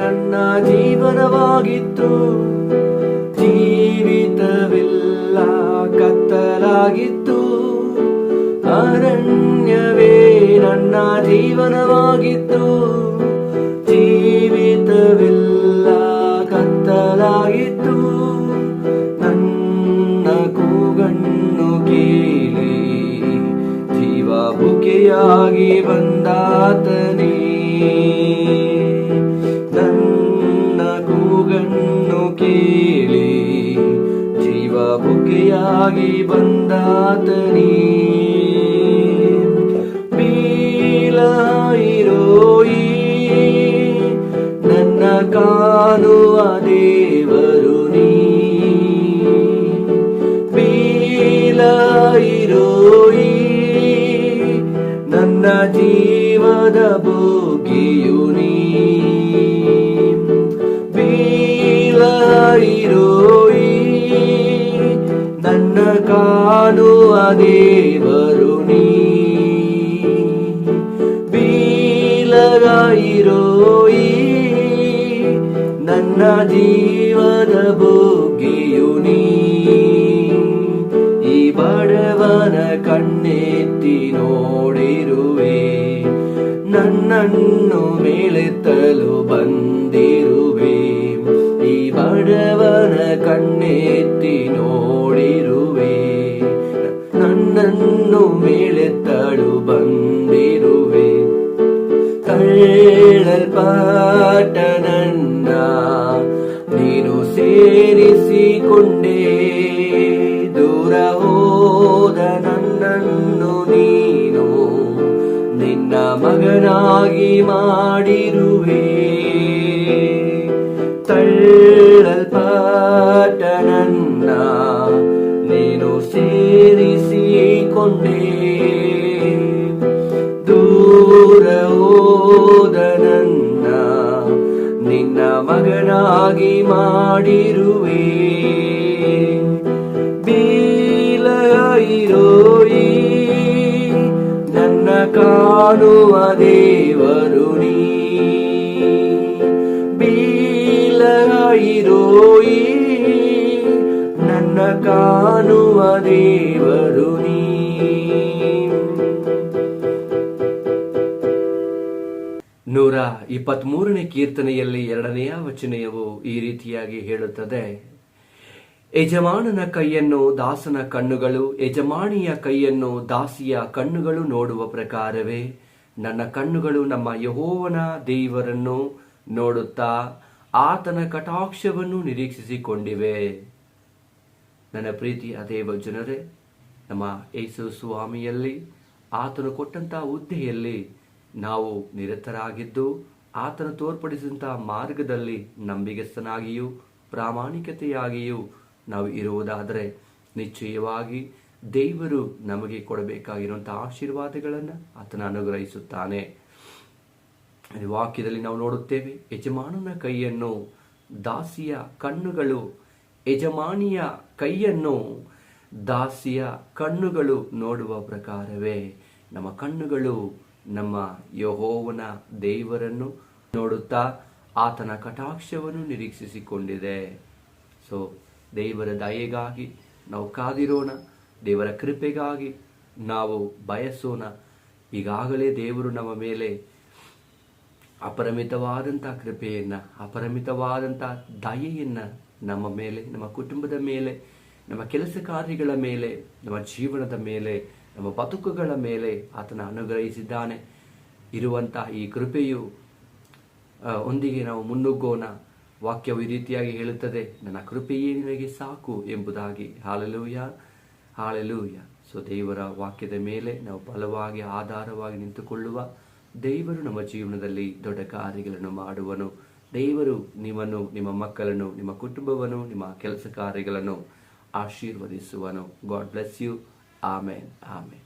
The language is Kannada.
ನನ್ನ ಜೀವನವಾಗಿತ್ತು. ಜೀವಿತವೆಲ್ಲ ಕತ್ತಲಾಗಿತ್ತು. ಅರಣ್ಯವೇ ನನ್ನ ಜೀವನವಾಗಿತ್ತು. ಜೀವಿತವೆಲ್ಲ ಕತ್ತಲಾಗಿತ್ತು. ನನ್ನ ಕೂಗನ್ನು ಕೇಳಿ ಜೀವ ಬುಕೆಯಾಗಿ ಬಂದಾತನೇ. ನನ್ನ ಕೂಗನ್ನು ಕೇಳಿ ಜೀವ ಬುಕೆಯಾಗಿ ಬಂದಾತನೇ. ಬೀಳಾಯಿರೋಯಿ ನನ್ನ ಕಾಣುವ ದೇವರು ನೀ. ಬೀಳಾಯಿರೋಯಿ ನನ್ನ ಜೀವದ ಭೋಗಿಯು ನೀ. ಬೀಳಾಯಿರೋಯಿ ನನ್ನ ಕಾಣುವ ದೇವರು ನೀ. ಬೀಳಾಯಿರೋಯಿ ನನ್ನ ಜೀವದ ಭೋಗಿಯು ನೀ. ಈ ಬಡವನ ಕಣ್ಣೆತ್ತಿ ನೋಡಿರುವೆ. ನನ್ನನ್ನು ಮೇಲೆತ್ತಲು ಬಂದಿರುವೆ. ಈ ಬಡವನ ಕಣ್ಣೆತ್ತಿ ನೋಡಿರುವೆ. ನನ್ನನ್ನು ಮೇಲೆತ್ತಲು ಬಂದಿರುವೆ. ತಳ್ಳಲ್ಪಟ್ಟ ನನ್ನ ನೀನು ಸೇರಿಸಿಕೊಂಡೆ. ದೂರ ಹೋದ ನನ್ನನ್ನು ನೀನು ನಿನ್ನ ಮಗನಾಗಿ ಮಾಡಿರುವೆ. ತಳ್ಳಲ್ಪಟ್ಟ ನನ್ನ ನೀನು ಸೇರಿಸಿಕೊಂಡೆ. ದೂರ ಹೋದ ನನ್ನ ನಿನ್ನ ಮಗನಾಗಿ ಮಾಡಿರುವೆ. ಬೀಳಾಯಿರೋಯಿ ನನ್ನ ಕಾಣುವ ದೇವರು ನೀ. ಬೀಳಾಯಿರೋಯಿ ನನ್ನ ಕಾಣುವ ದೇವರು ನೀ. ನೂರ 23ನೇ ಕೀರ್ತನೆಯಲ್ಲಿ 2ನೆಯ ವಚನವು ಈ ರೀತಿಯಾಗಿ ಹೇಳುತ್ತದೆ. ಯಜಮಾನನ ಕೈಯನ್ನು ದಾಸನ ಕಣ್ಣುಗಳು, ಯಜಮಾನಿಯ ಕೈಯನ್ನು ದಾಸಿಯ ಕಣ್ಣುಗಳು ನೋಡುವ ಪ್ರಕಾರವೇ ನನ್ನ ಕಣ್ಣುಗಳು ನಮ್ಮ ಯೆಹೋವನ ದೇವರನ್ನು ನೋಡುತ್ತಾ ಆತನ ಕಟಾಕ್ಷವನ್ನು ನಿರೀಕ್ಷಿಸಿಕೊಂಡಿವೆ. ನನ್ನ ಪ್ರೀತಿಯ ದೇವ ಜನರೇ, ನಮ್ಮ ಯೇಸು ಸ್ವಾಮಿಯಲ್ಲಿ ಆತನು ಕೊಟ್ಟಂತಹ ಹುದ್ದೆಯಲ್ಲಿ ನಾವು ನಿರತರಾಗಿದ್ದು ಆತನು ತೋರ್ಪಡಿಸಿದಂತಹ ಮಾರ್ಗದಲ್ಲಿ ನಂಬಿಗಸ್ತನಾಗಿಯೂ ಪ್ರಾಮಾಣಿಕತೆಯಾಗಿಯೂ ನಾವು ಇರುವುದಾದರೆ ನಿಶ್ಚಯವಾಗಿ ದೇವರು ನಮಗೆ ಕೊಡಬೇಕಾಗಿರುವಂತಹ ಆಶೀರ್ವಾದಗಳನ್ನು ಆತನ ಅನುಗ್ರಹಿಸುತ್ತಾನೆ. ವಾಕ್ಯದಲ್ಲಿ ನಾವು ನೋಡುತ್ತೇವೆ, ಯಜಮಾನನ ಕೈಯನ್ನು ದಾಸಿಯ ಕಣ್ಣುಗಳು, ಯಜಮಾನಿಯ ಕೈಯನ್ನು ದಾಸಿಯ ಕಣ್ಣುಗಳು ನೋಡುವ ಪ್ರಕಾರವೇ ನಮ್ಮ ಕಣ್ಣುಗಳು ನಮ್ಮ ಯೆಹೋವನ ದೇವರನ್ನು ನೋಡುತ್ತಾ ಆತನ ಕಟಾಕ್ಷವನ್ನು ನಿರೀಕ್ಷಿಸಿಕೊಂಡಿದೆ. ಸೊ ದೇವರ ದಯೆಗಾಗಿ ನಾವು ಕಾದಿರೋಣ, ದೇವರ ಕೃಪೆಗಾಗಿ ನಾವು ಬಯಸೋಣ. ಈಗಾಗಲೇ ದೇವರು ನಮ್ಮ ಮೇಲೆ ಅಪರಿಮಿತವಾದಂಥ ಕೃಪೆಯನ್ನು, ಅಪರಿಮಿತವಾದಂಥ ದಯೆಯನ್ನು ನಮ್ಮ ಮೇಲೆ, ನಮ್ಮ ಕುಟುಂಬದ ಮೇಲೆ, ನಮ್ಮ ಕೆಲಸ ಕಾರ್ಯಗಳ ಮೇಲೆ, ನಮ್ಮ ಜೀವನದ ಮೇಲೆ, ನಮ್ಮ ಬದುಕುಗಳ ಮೇಲೆ ಆತನ ಅನುಗ್ರಹಿಸಿದ್ದಾನೆ. ಇರುವಂಥ ಈ ಕೃಪೆಯು ಒಂದಿಗೆ ನಾವು ಮುನ್ನುಗ್ಗೋಣ. ವಾಕ್ಯವು ಈ ರೀತಿಯಾಗಿ ಹೇಳುತ್ತದೆ, ನನ್ನ ಕೃಪೆಯೇ ನಿನಗೆ ಸಾಕು ಎಂಬುದಾಗಿ. Hallelujah, hallelujah. ಸೊ ದೇವರ ವಾಕ್ಯದ ಮೇಲೆ ನಾವು ಬಲವಾಗಿ ಆಧಾರವಾಗಿ ನಿಂತುಕೊಳ್ಳುವ. ದೇವರು ನಮ್ಮ ಜೀವನದಲ್ಲಿ ದೊಡ್ಡ ಕಾರ್ಯಗಳನ್ನು ಮಾಡುವನು. ದೇವರು ನಿಮ್ಮನ್ನು, ನಿಮ್ಮ ಮಕ್ಕಳನ್ನು, ನಿಮ್ಮ ಕುಟುಂಬವನ್ನು, ನಿಮ್ಮ ಕೆಲಸ ಕಾರ್ಯಗಳನ್ನು ಆಶೀರ್ವದಿಸುವನು. God bless you. ಆಮೇನ್, ಆಮೇನ್.